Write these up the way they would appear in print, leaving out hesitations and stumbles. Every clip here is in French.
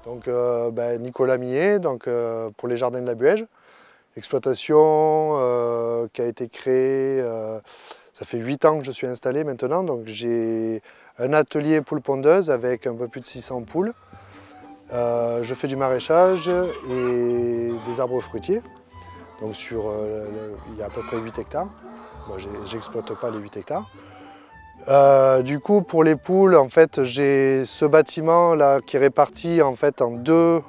Donc Nicolas Millet, pour les jardins de la Buège. Exploitation qui a été créée, ça fait 8 ans que je suis installé maintenant. Donc j'ai un atelier poule pondeuse avec un peu plus de 600 poules. Je fais du maraîchage et des arbres fruitiers. Donc il y a à peu près 8 hectares. Moi, j'exploite pas les 8 hectares. Du coup, pour les poules, en fait, j'ai ce bâtiment là qui est réparti en fait en deux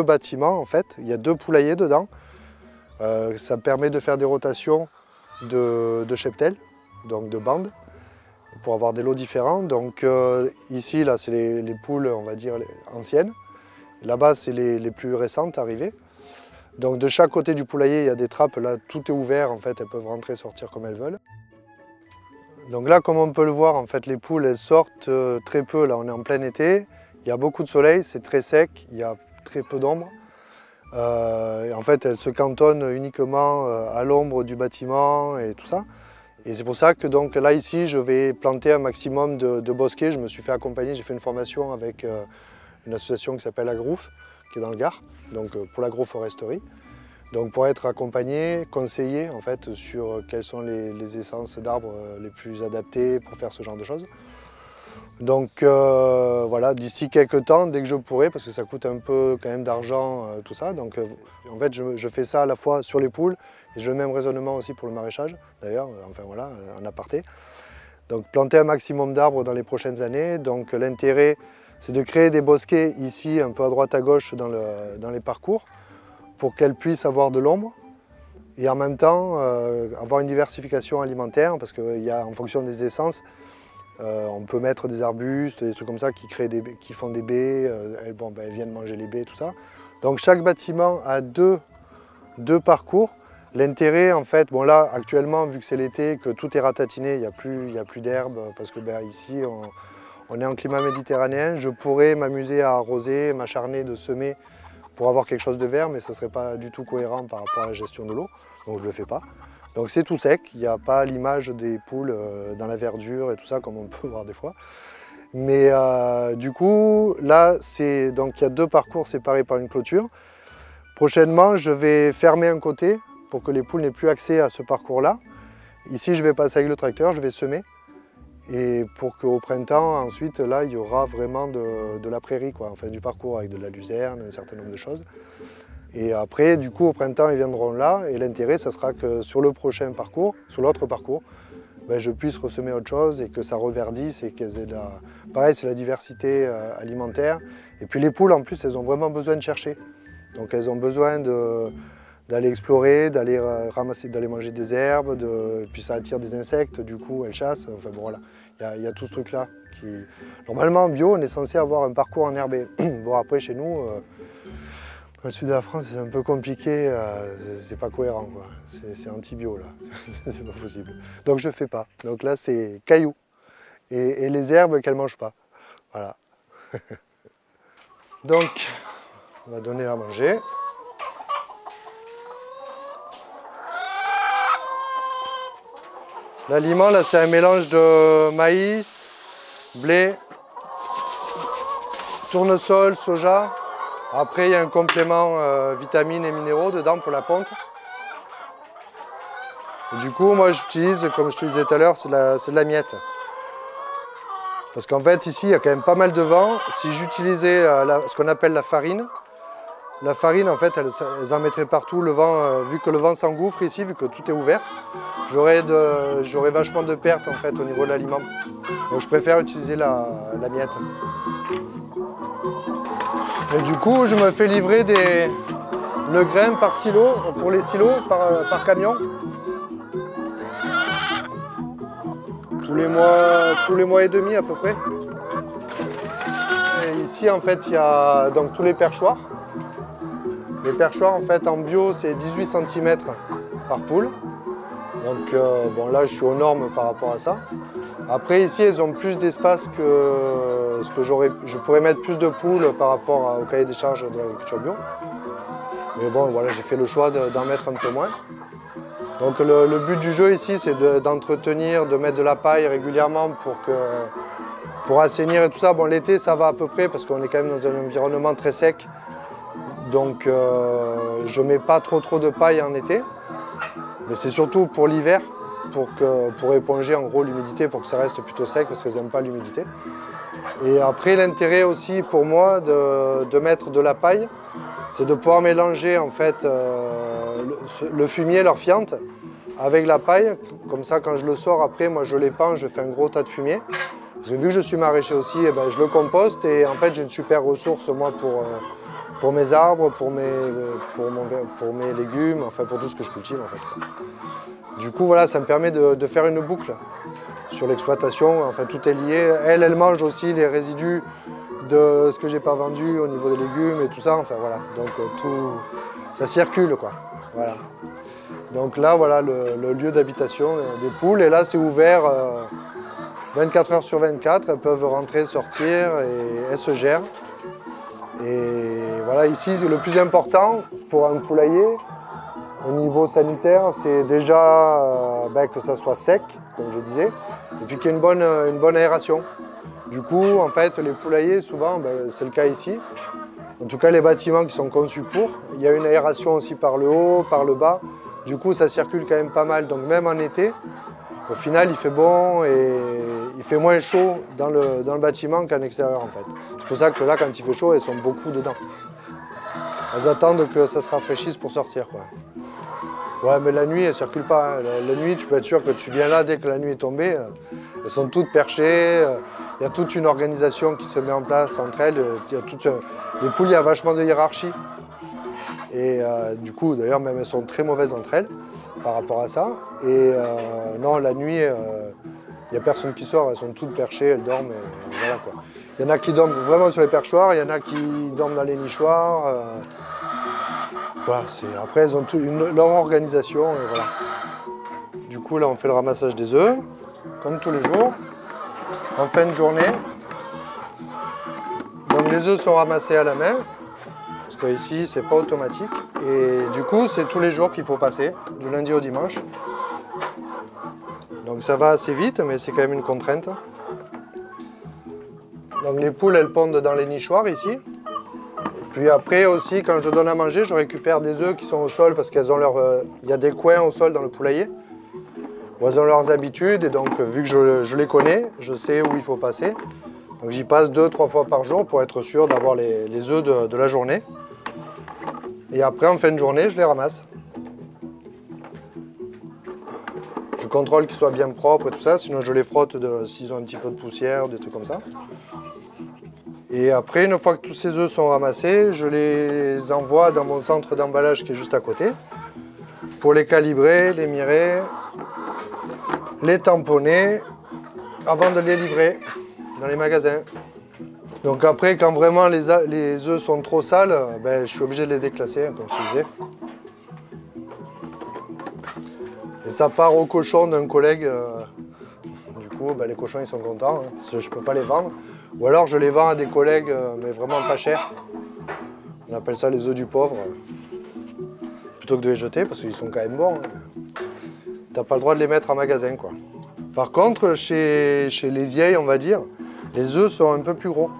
bâtiments. En fait, il y a 2 poulaillers dedans. Ça permet de faire des rotations de cheptels, donc de bandes, pour avoir des lots différents. Donc ici, là, c'est les poules, on va dire anciennes. Là-bas, c'est les plus récentes arrivées. Donc de chaque côté du poulailler, il y a des trappes. Là, tout est ouvert. En fait, elles peuvent rentrer et sortir comme elles veulent. Donc là, comme on peut le voir, en fait, les poules, elles sortent très peu. Là, on est en plein été. Il y a beaucoup de soleil, c'est très sec. Il y a très peu d'ombre. En fait, elles se cantonnent uniquement à l'ombre du bâtiment et tout ça. Et c'est pour ça que donc, là, ici, je vais planter un maximum de bosquets. Je me suis fait accompagner. J'ai fait une formation avec une association qui s'appelle Agrouf, qui est dans le Gard, donc pour l'agroforesterie. Donc pour être accompagné, conseillé en fait sur quelles sont les essences d'arbres les plus adaptées pour faire ce genre de choses. Donc voilà, d'ici quelques temps, dès que je pourrai, parce que ça coûte un peu quand même d'argent tout ça, donc en fait je fais ça à la fois sur les poules et j'ai le même raisonnement aussi pour le maraîchage d'ailleurs, enfin voilà, en aparté. Donc planter un maximum d'arbres dans les prochaines années, donc l'intérêt c'est de créer des bosquets ici un peu à droite à gauche dans les parcours, pour qu'elles puissent avoir de l'ombre et en même temps avoir une diversification alimentaire parce qu'en fonction des essences, on peut mettre des arbustes, des trucs comme ça qui font des baies, elles viennent manger les baies, tout ça. Donc chaque bâtiment a deux parcours. L'intérêt en fait, bon là actuellement vu que c'est l'été, que tout est ratatiné, il n'y a plus d'herbe parce que ici on est en climat méditerranéen, je pourrais m'amuser à arroser, m'acharner de semer pour avoir quelque chose de vert, mais ce ne serait pas du tout cohérent par rapport à la gestion de l'eau, donc je ne le fais pas. Donc c'est tout sec, il n'y a pas l'image des poules dans la verdure et tout ça, comme on peut voir des fois. Mais du coup, là, donc il y a 2 parcours séparés par une clôture. Prochainement, je vais fermer un côté pour que les poules n'aient plus accès à ce parcours-là. Ici, je vais passer avec le tracteur, je vais semer. Et pour qu'au printemps, ensuite, là, il y aura vraiment de la prairie, quoi, enfin du parcours avec de la luzerne, un certain nombre de choses. Et après, du coup, au printemps, ils viendront là. Et l'intérêt, ça sera que sur le prochain parcours, sur l'autre parcours, je puisse ressemer autre chose et que ça reverdisse et qu'elles aient Pareil, c'est la diversité alimentaire. Et puis les poules, en plus, elles ont vraiment besoin de chercher. Donc elles ont besoin d'aller explorer, d'aller ramasser, d'aller manger des herbes, puis ça attire des insectes, du coup elles chassent. Enfin bon voilà, il y a tout ce truc là. Normalement en bio, on est censé avoir un parcours enherbé. Bon après chez nous, dans le sud de la France, c'est un peu compliqué, c'est pas cohérent quoi. C'est anti-bio là, c'est pas possible. Donc je fais pas. Donc là c'est cailloux et les herbes qu'elles mangent pas. Voilà. Donc on va donner à manger. L'aliment, là, c'est un mélange de maïs, blé, tournesol, soja. Après, il y a un complément vitamines et minéraux dedans pour la ponte. Et du coup, moi, j'utilise, comme je te disais tout à l'heure, c'est de la miette. Parce qu'en fait, ici, il y a quand même pas mal de vent. Si j'utilisais ce qu'on appelle la farine, en fait, elles en mettraient partout. Le vent, vu que le vent s'engouffre ici, vu que tout est ouvert, j'aurais vachement de pertes en fait au niveau de l'aliment. Donc je préfère utiliser la miette. Et du coup, je me fais livrer le grain par silo, pour les silos, par camion. Tous les mois et demi à peu près. Et ici, en fait, il y a donc tous les perchoirs. Les perchoirs, en fait, en bio, c'est 18 cm par poule. Donc, bon, là, je suis aux normes par rapport à ça. Après, ici, elles ont plus d'espace que ce que je pourrais mettre plus de poules par rapport au cahier des charges de l'agriculture bio. Mais bon, voilà, j'ai fait le choix d'en mettre un peu moins. Donc, le but du jeu ici, c'est d'entretenir, de mettre de la paille régulièrement Pour assainir et tout ça, bon, l'été ça va à peu près parce qu'on est quand même dans un environnement très sec. Donc je ne mets pas trop de paille en été. Mais c'est surtout pour l'hiver, pour éponger en gros l'humidité, pour que ça reste plutôt sec parce qu'elles n'aiment pas l'humidité. Et après l'intérêt aussi pour moi de mettre de la paille, c'est de pouvoir mélanger en fait le fumier, leur fiente, avec la paille. Comme ça quand je le sors après, moi je l'épand, je fais un gros tas de fumier. Parce que vu que je suis maraîcher aussi, eh ben, je le composte et en fait j'ai une super ressource moi pour mes arbres, pour mes légumes, enfin pour tout ce que je cultive en fait. Du coup voilà, ça me permet de faire une boucle sur l'exploitation, enfin tout est lié. Elle mange aussi les résidus de ce que j'ai pas vendu au niveau des légumes et tout ça, enfin voilà. Donc tout, ça circule quoi, voilà. Donc là voilà le lieu d'habitation des poules et là c'est ouvert 24 heures sur 24, elles peuvent rentrer, sortir et elles se gèrent. Et voilà, ici, le plus important pour un poulailler, au niveau sanitaire, c'est déjà que ça soit sec, comme je disais, et puis qu'il y ait une bonne aération. Du coup, en fait, les poulaillers, souvent, c'est le cas ici, en tout cas les bâtiments qui sont conçus pour, il y a une aération aussi par le haut, par le bas, du coup ça circule quand même pas mal, donc même en été, au final, il fait bon et il fait moins chaud dans le bâtiment qu'en extérieur en fait. C'est pour ça que là, quand il fait chaud, elles sont beaucoup dedans. Elles attendent que ça se rafraîchisse pour sortir, quoi. Ouais, mais la nuit, elles ne circulent pas. Hein. La nuit, tu peux être sûr que tu viens là dès que la nuit est tombée. Elles sont toutes perchées. Il y a toute une organisation qui se met en place entre elles. Les poules, il y a vachement de hiérarchie. Et du coup, d'ailleurs, même elles sont très mauvaises entre elles par rapport à ça. Et non, la nuit, il n'y a personne qui sort, elles sont toutes perchées, elles dorment, et voilà quoi. Il y en a qui dorment vraiment sur les perchoirs, il y en a qui dorment dans les nichoirs. Voilà, après elles ont leur organisation, et voilà. Du coup là on fait le ramassage des œufs, comme tous les jours, en fin de journée. Donc les œufs sont ramassés à la main, parce que ici c'est pas automatique. Et du coup c'est tous les jours qu'il faut passer, du lundi au dimanche. Donc ça va assez vite, mais c'est quand même une contrainte. Donc les poules, elles pondent dans les nichoirs ici. Et puis après aussi, quand je donne à manger, je récupère des œufs qui sont au sol parce qu'elles ont il y a des coins au sol dans le poulailler où elles ont leurs habitudes. Et donc vu que je les connais, je sais où il faut passer. Donc j'y passe 2-3 fois par jour pour être sûr d'avoir les œufs de la journée. Et après, en fin de journée, je les ramasse. Je contrôle qu'ils soient bien propres et tout ça, sinon je les frotte s'ils ont un petit peu de poussière, des trucs comme ça. Et après, une fois que tous ces œufs sont ramassés, je les envoie dans mon centre d'emballage qui est juste à côté pour les calibrer, les mirer, les tamponner avant de les livrer dans les magasins. Donc après, quand vraiment les œufs sont trop sales, je suis obligé de les déclasser, comme je disais. Et ça part au cochon d'un collègue. Du coup, les cochons ils sont contents, hein, parce que je ne peux pas les vendre. Ou alors je les vends à des collègues, mais vraiment pas cher. On appelle ça les œufs du pauvre. Plutôt que de les jeter, parce qu'ils sont quand même bons. Hein. T'as pas le droit de les mettre en magasin, quoi. Par contre, chez les vieilles, on va dire, les œufs sont un peu plus gros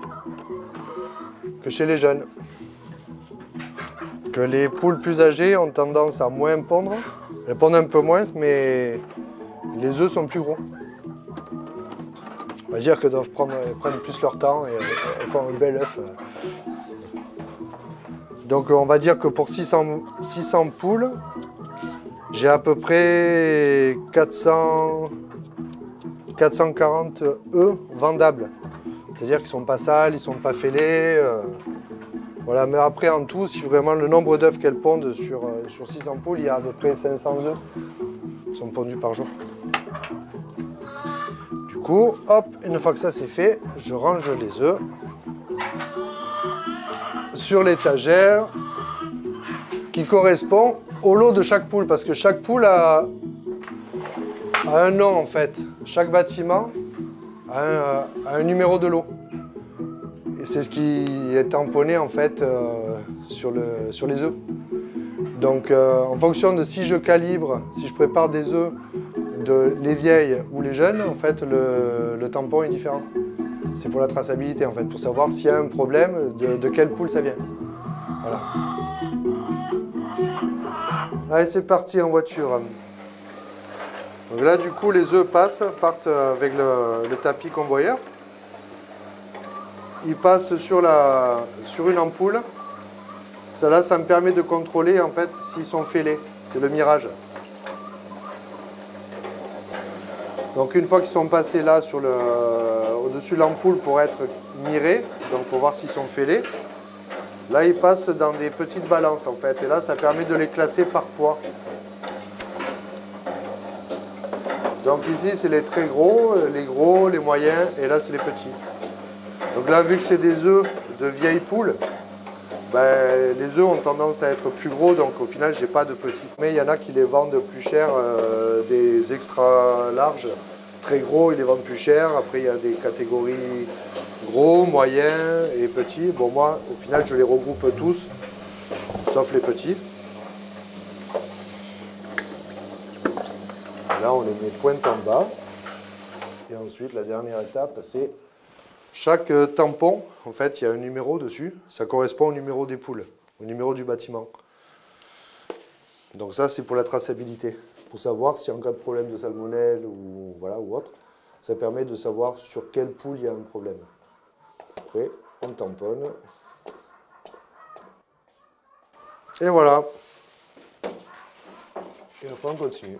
que chez les jeunes. Que les poules plus âgées ont tendance à moins pondre. Elles pondent un peu moins, mais les œufs sont plus gros. On va dire qu'elles doivent prendre plus leur temps et elles font un bel œuf. Donc on va dire que pour 600 poules, j'ai à peu près 440 œufs vendables. C'est-à-dire qu'ils ne sont pas sales, ils ne sont pas fêlés. Voilà, mais après en tout, si vraiment le nombre d'œufs qu'elles pondent sur 600 poules, il y a à peu près 500 œufs qui sont pondus par jour. Du coup, hop, une fois que ça c'est fait, je range les œufs sur l'étagère qui correspond au lot de chaque poule, parce que chaque poule a un nom en fait. Chaque bâtiment a un numéro de lot. Et c'est ce qui est tamponné en fait sur les œufs. Donc en fonction de si je calibre, si je prépare des œufs les vieilles ou les jeunes, en fait le tampon est différent. c'est pour la traçabilité en fait, pour savoir s'il y a un problème, de quelle poule ça vient. Voilà. Allez, c'est parti en voiture. Donc là, du coup, les œufs partent avec le tapis convoyeur. Ils passent sur une ampoule. Ça me permet de contrôler en fait s'ils sont fêlés. C'est le mirage. Donc une fois qu'ils sont passés là au-dessus de l'ampoule pour être mirés, donc pour voir s'ils sont fêlés, là ils passent dans des petites balances en fait. Et là ça permet de les classer par poids. Donc ici c'est les très gros, les moyens et là c'est les petits. Donc là vu que c'est des œufs de vieilles poules, ben, les œufs ont tendance à être plus gros, donc au final, j'ai pas de petits. Mais il y en a qui les vendent plus cher, des extra larges, très gros, ils les vendent plus cher. Après, il y a des catégories gros, moyens et petits. Bon, moi, au final, je les regroupe tous, sauf les petits. Et là, on les met pointe en bas. Et ensuite, la dernière étape, c'est chaque tampon, en fait, il y a un numéro dessus. Ça correspond au numéro des poules, au numéro du bâtiment. Donc ça, c'est pour la traçabilité. Pour savoir si en cas de problème de salmonelle ou, voilà, ou autre, ça permet de savoir sur quelle poule il y a un problème. Après, on tamponne. Et voilà. Et après, on continue.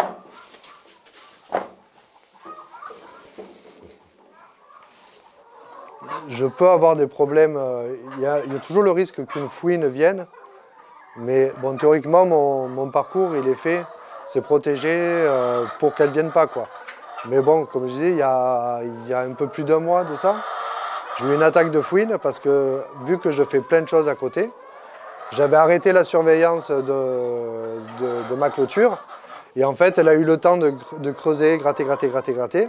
Je peux avoir des problèmes, il y a toujours le risque qu'une fouine vienne, mais bon, théoriquement, mon parcours, il est fait, c'est protégé pour qu'elle ne vienne pas, quoi. Mais bon, comme je disais, il y a un peu plus d'un mois de ça, j'ai eu une attaque de fouine parce que, vu que je fais plein de choses à côté, j'avais arrêté la surveillance de ma clôture, et en fait, elle a eu le temps de creuser, gratter.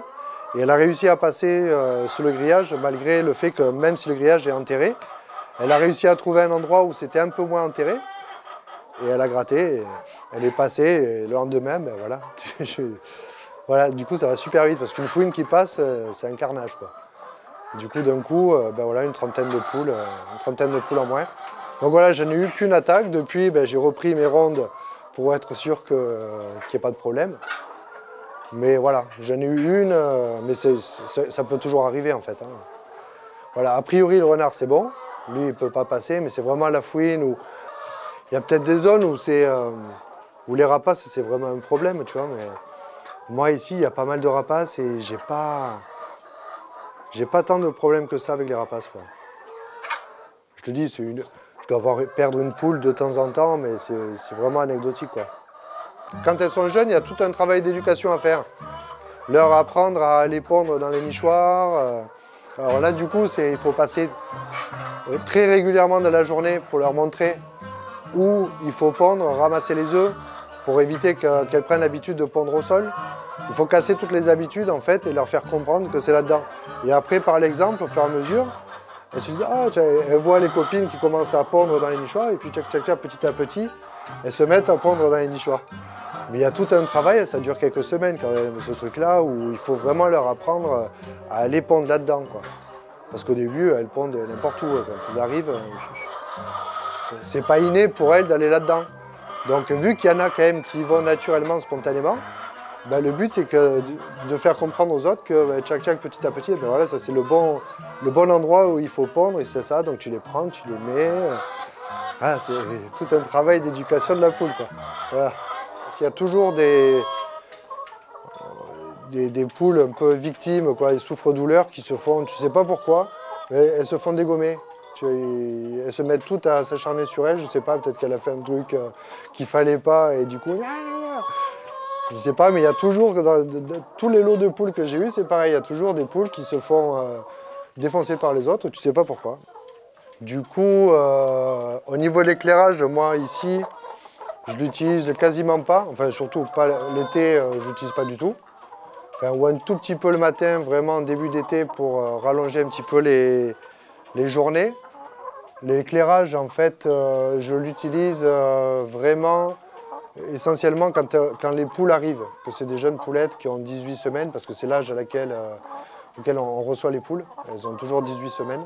Et elle a réussi à passer sous le grillage, malgré le fait que même si le grillage est enterré, elle a réussi à trouver un endroit où c'était un peu moins enterré. Et elle a gratté, et elle est passée, et le lendemain, ben voilà. Voilà, du coup ça va super vite, parce qu'une fouine qui passe, c'est un carnage, quoi. Du coup, d'un coup, ben voilà, une trentaine de poules en moins. Donc voilà, je n'ai eu qu'une attaque. Depuis, ben, j'ai repris mes rondes pour être sûr qu'il n'y ait pas de problème. Mais voilà, j'en ai eu une, mais ça peut toujours arriver en fait. Hein. Voilà, a priori le renard c'est bon, lui il ne peut pas passer, mais c'est vraiment la fouine où il y a peut-être des zones où les rapaces c'est vraiment un problème, tu vois. Mais moi ici il y a pas mal de rapaces et j'ai pas tant de problèmes que ça avec les rapaces, quoi. Je te dis, je dois perdre une poule de temps en temps, mais c'est vraiment anecdotique, quoi. Quand elles sont jeunes, il y a tout un travail d'éducation à faire. Leur apprendre à aller pondre dans les nichoirs. Alors là, du coup, il faut passer très régulièrement dans la journée pour leur montrer où il faut pondre, ramasser les œufs, pour éviter qu'elles prennent l'habitude de pondre au sol. Il faut casser toutes les habitudes, en fait, et leur faire comprendre que c'est là-dedans. Et après, par l'exemple, au fur et à mesure, elles se disent, ah, elles voient les copines qui commencent à pondre dans les nichoirs, et puis petit à petit, elles se mettent à pondre dans les nichoirs. Mais il y a tout un travail, ça dure quelques semaines quand même, ce truc-là, où il faut vraiment leur apprendre à aller pondre là-dedans, quoi. Parce qu'au début, elles pondent n'importe où. Quand ils arrivent, c'est pas inné pour elles d'aller là-dedans. Donc vu qu'il y en a quand même qui vont naturellement, spontanément, ben, le but c'est de faire comprendre aux autres que ben, petit à petit, ben, voilà, ça c'est le bon endroit où il faut pondre, et c'est ça, donc tu les prends, tu les mets. Ah, c'est tout un travail d'éducation de la poule, quoi. Voilà. Il y a toujours des poules un peu victimes, quoi, des souffres-douleurs qui se font, tu sais pas pourquoi, mais elles se font dégommer. Elles se mettent toutes à s'acharner sur elles, je sais pas, peut-être qu'elle a fait un truc qu'il fallait pas, et du coup, je sais pas, mais il y a toujours, dans tous les lots de poules que j'ai eu, c'est pareil, il y a toujours des poules qui se font défoncer par les autres, tu sais pas pourquoi. Du coup, au niveau de l'éclairage, moi ici, je l'utilise quasiment pas, enfin surtout pas l'été, je l'utilise pas du tout. Enfin, ou un tout petit peu le matin, vraiment en début d'été, pour rallonger un petit peu les journées. L'éclairage, en fait, je l'utilise vraiment essentiellement quand les poules arrivent, que c'est des jeunes poulettes qui ont 18 semaines, parce que c'est l'âge à laquelle auquel on reçoit les poules. Elles ont toujours 18 semaines.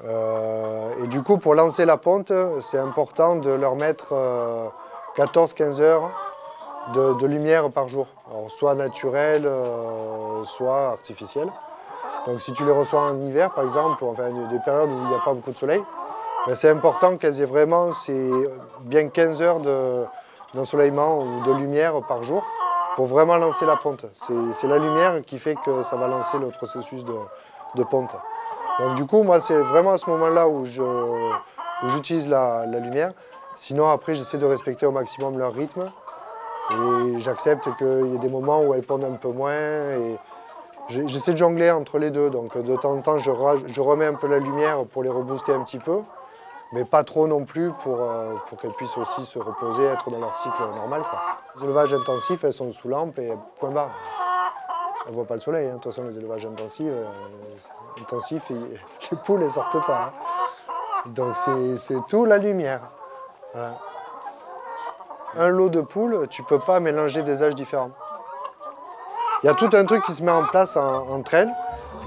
Et du coup, pour lancer la ponte, c'est important de leur mettre 14-15 heures de lumière par jour. Alors, soit naturelle, soit artificielle. Donc si tu les reçois en hiver, par exemple, ou enfin des périodes où il n'y a pas beaucoup de soleil, ben, c'est important qu'elles aient vraiment bien 15 heures d'ensoleillement ou de lumière par jour pour vraiment lancer la ponte. C'est la lumière qui fait que ça va lancer le processus de ponte. Donc du coup, moi, c'est vraiment à ce moment-là où j'utilise la lumière. Sinon, après, j'essaie de respecter au maximum leur rythme. Et j'accepte qu'il y ait des moments où elles pondent un peu moins. Et j'essaie de jongler entre les deux. Donc de temps en temps, je remets un peu la lumière pour les rebooster un petit peu. Mais pas trop non plus pour qu'elles puissent aussi se reposer, être dans leur cycle normal, quoi. Les élevages intensifs, elles sont sous lampe et point barre. Elles ne voient pas le soleil, hein. De toute façon, les élevages intensifs, les poules ne sortent pas. Hein. Donc c'est tout la lumière. Voilà. Un lot de poules, tu ne peux pas mélanger des âges différents. Il y a tout un truc qui se met en place entre elles,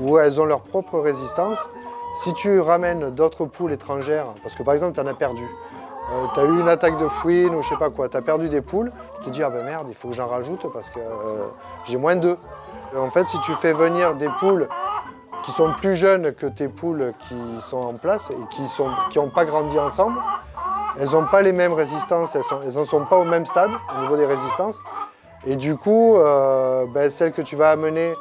où elles ont leur propre résistance. Si tu ramènes d'autres poules étrangères, parce que par exemple tu en as perdu, tu as eu une attaque de fouine ou je sais pas quoi, tu as perdu des poules, tu te dis ah ben merde, il faut que j'en rajoute parce que j'ai moins d'œufs. En fait, si tu fais venir des poules qui sont plus jeunes que tes poules qui sont en place et qui n'ont pas grandi ensemble, elles n'ont pas les mêmes résistances, elles n'en sont pas au même stade au niveau des résistances. Et du coup, celles que tu vas amener,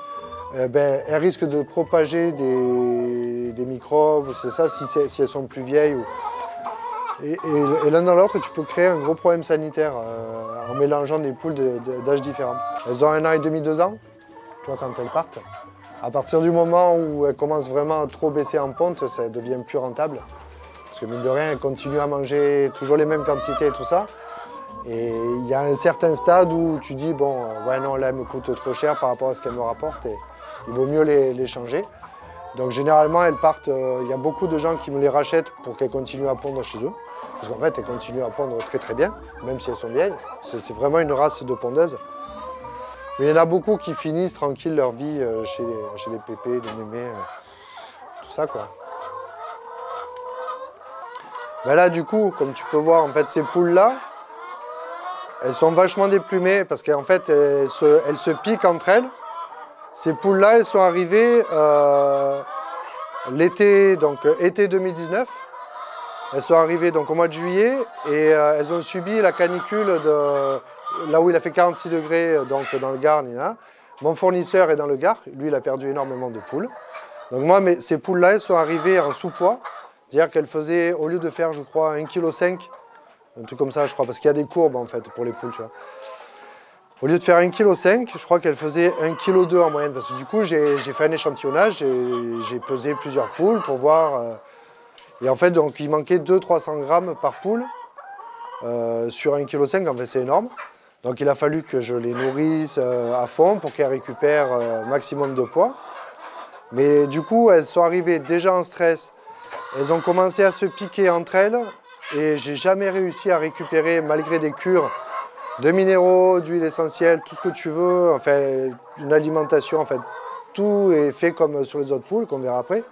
elles risquent de propager des microbes, c'est ça, si elles sont plus vieilles. Et l'un dans l'autre, tu peux créer un gros problème sanitaire en mélangeant des poules d'âge différents. Elles ont 1 an et demi, 2 ans, tu vois, quand elles partent. À partir du moment où elles commencent vraiment à trop baisser en ponte, ça devient plus rentable. Parce que mine de rien, elles continuent à manger toujours les mêmes quantités et tout ça. Et il y a un certain stade où tu dis, bon, ouais, non, là, elle me coûte trop cher par rapport à ce qu'elle me rapporte et il vaut mieux les changer. Donc généralement, elles partent, il y a beaucoup de gens qui me les rachètent pour qu'elles continuent à pondre chez eux. Parce qu'en fait, elles continuent à pondre très très bien, même si elles sont vieilles. C'est vraiment une race de pondeuses. Mais il y en a beaucoup qui finissent tranquille leur vie chez des pépés, des mémés, tout ça, quoi. Ben là, du coup, comme tu peux voir, en fait, ces poules-là, elles sont vachement déplumées parce qu'en fait, elles se piquent entre elles. Ces poules-là, elles sont arrivées l'été, donc été 2019. Elles sont arrivées donc au mois de juillet et elles ont subi la canicule là où il a fait 46 degrés, donc dans le Gard. Mon fournisseur est dans le Gard, lui il a perdu énormément de poules. Donc moi, ces poules-là, elles sont arrivées en sous-poids, c'est-à-dire qu'elles faisaient, au lieu de faire, je crois, 1,5 kg, un truc comme ça, je crois, parce qu'il y a des courbes en fait pour les poules, tu vois. Au lieu de faire 1,5 kg, je crois qu'elle faisait 1,2 kg en moyenne. Parce que du coup, j'ai fait un échantillonnage, j'ai pesé plusieurs poules pour voir. Et en fait, donc, il manquait 200-300 grammes par poule sur 1,5 kg. En fait, c'est énorme. Donc, il a fallu que je les nourrisse à fond pour qu'elles récupèrent maximum de poids. Mais du coup, elles sont arrivées déjà en stress. Elles ont commencé à se piquer entre elles. Et j'ai jamais réussi à récupérer, malgré des cures, de minéraux, d'huile essentielle, tout ce que tu veux, enfin une alimentation, en fait, tout est fait comme sur les autres poules, qu'on verra après.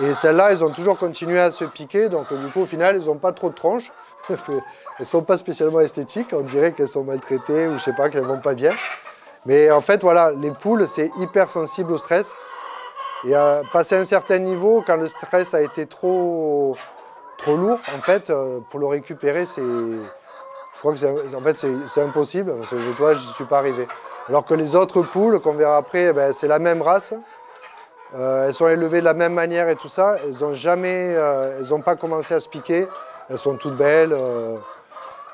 Et celles-là, elles ont toujours continué à se piquer, donc du coup, au final, elles n'ont pas trop de tronches. Elles ne sont pas spécialement esthétiques, on dirait qu'elles sont maltraitées ou je sais pas, qu'elles vont pas bien. Mais en fait, voilà, les poules, c'est hyper sensible au stress. Et passé un certain niveau, quand le stress a été trop lourd, en fait, pour le récupérer, je crois que c'est impossible, parce que je vois, je n'y suis pas arrivé. Alors que les autres poules, qu'on verra après, ben, c'est la même race. Elles sont élevées de la même manière et tout ça. Elles n'ont pas commencé à se piquer. Elles sont toutes belles.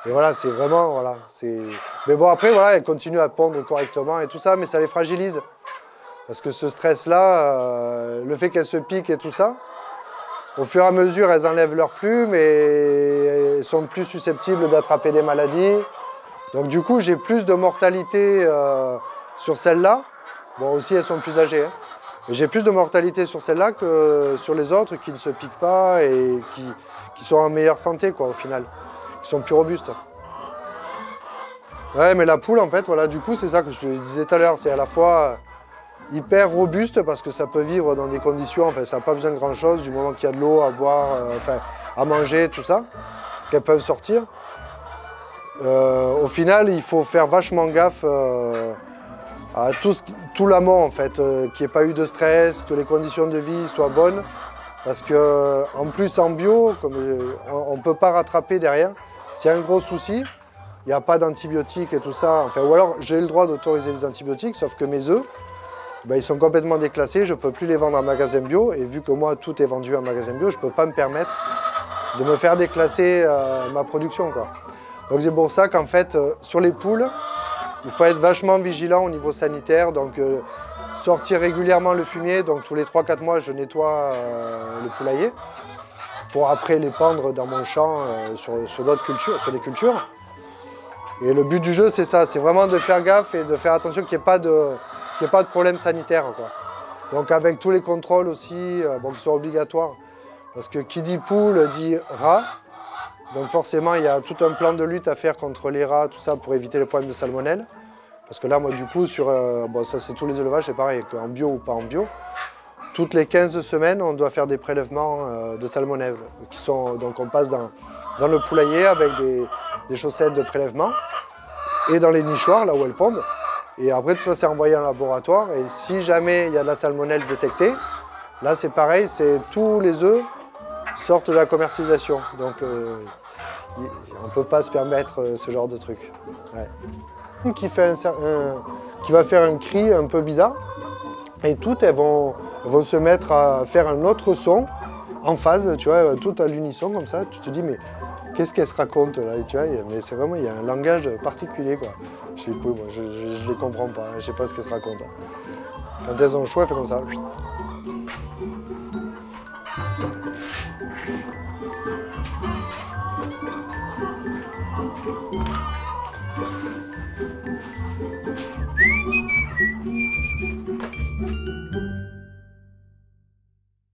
Et voilà, c'est vraiment, voilà. Mais bon, après, voilà, elles continuent à pondre correctement et tout ça, mais ça les fragilise. Parce que ce stress-là, le fait qu'elles se piquent et tout ça, au fur et à mesure, elles enlèvent leurs plumes et elles sont plus susceptibles d'attraper des maladies. Donc du coup, j'ai plus de mortalité sur celles-là. Bon, aussi, elles sont plus âgées. Hein. Mais j'ai plus de mortalité sur celles-là que sur les autres qui ne se piquent pas et qui sont en meilleure santé, quoi, au final. Qui sont plus robustes. Ouais, mais la poule, en fait, voilà, du coup, c'est ça que je te disais tout à l'heure. C'est à la fois hyper robuste parce que ça peut vivre dans des conditions, enfin ça n'a pas besoin de grand chose, du moment qu'il y a de l'eau à boire, enfin à manger, tout ça, qu'elles peuvent sortir. Au final, il faut faire vachement gaffe à tout l'amont en fait, qu'il n'y ait pas eu de stress, que les conditions de vie soient bonnes. Parce que en plus en bio, on ne peut pas rattraper derrière. S'il y a un gros souci, il n'y a pas d'antibiotiques et tout ça. Enfin, ou alors j'ai le droit d'autoriser les antibiotiques, sauf que mes œufs, ben, ils sont complètement déclassés, je ne peux plus les vendre en magasin bio. Et vu que moi tout est vendu en magasin bio, je ne peux pas me permettre de me faire déclasser ma production, quoi. Donc c'est pour ça qu'en fait, sur les poules, il faut être vachement vigilant au niveau sanitaire. Donc sortir régulièrement le fumier, donc tous les 3-4 mois, je nettoie le poulailler pour après les pendre dans mon champ sur d'autres cultures, sur des cultures. Et le but du jeu, c'est ça, c'est vraiment de faire gaffe et de faire attention qu'il n'y ait pas de problème sanitaire, quoi. Donc avec tous les contrôles aussi, bon, qui sont obligatoires, parce que qui dit poule dit rat. Donc forcément, il y a tout un plan de lutte à faire contre les rats, tout ça, pour éviter les problèmes de salmonelle. Parce que là, moi, du coup, bon, ça c'est tous les élevages, c'est pareil, en bio ou pas en bio. Toutes les 15 semaines, on doit faire des prélèvements de salmonelle. Donc on passe dans le poulailler avec des chaussettes de prélèvement et dans les nichoirs, là où elles pondent. Et après, tout ça, c'est envoyé en laboratoire. Et si jamais il y a de la salmonelle détectée, là, c'est pareil, tous les œufs sortent de la commercialisation. Donc, on ne peut pas se permettre ce genre de truc. Ouais. Qui va faire un cri un peu bizarre. Et toutes, elles vont se mettre à faire un autre son en phase, tu vois, tout à l'unisson comme ça. Tu te dis, mais qu'est-ce qu'elles se racontent là, tu vois, mais c'est vraiment, il y a un langage particulier, quoi. Chez les poules, moi, je ne les comprends pas, je ne sais pas ce qu'elles se racontent. Quand elles ont chaud, elles font comme ça.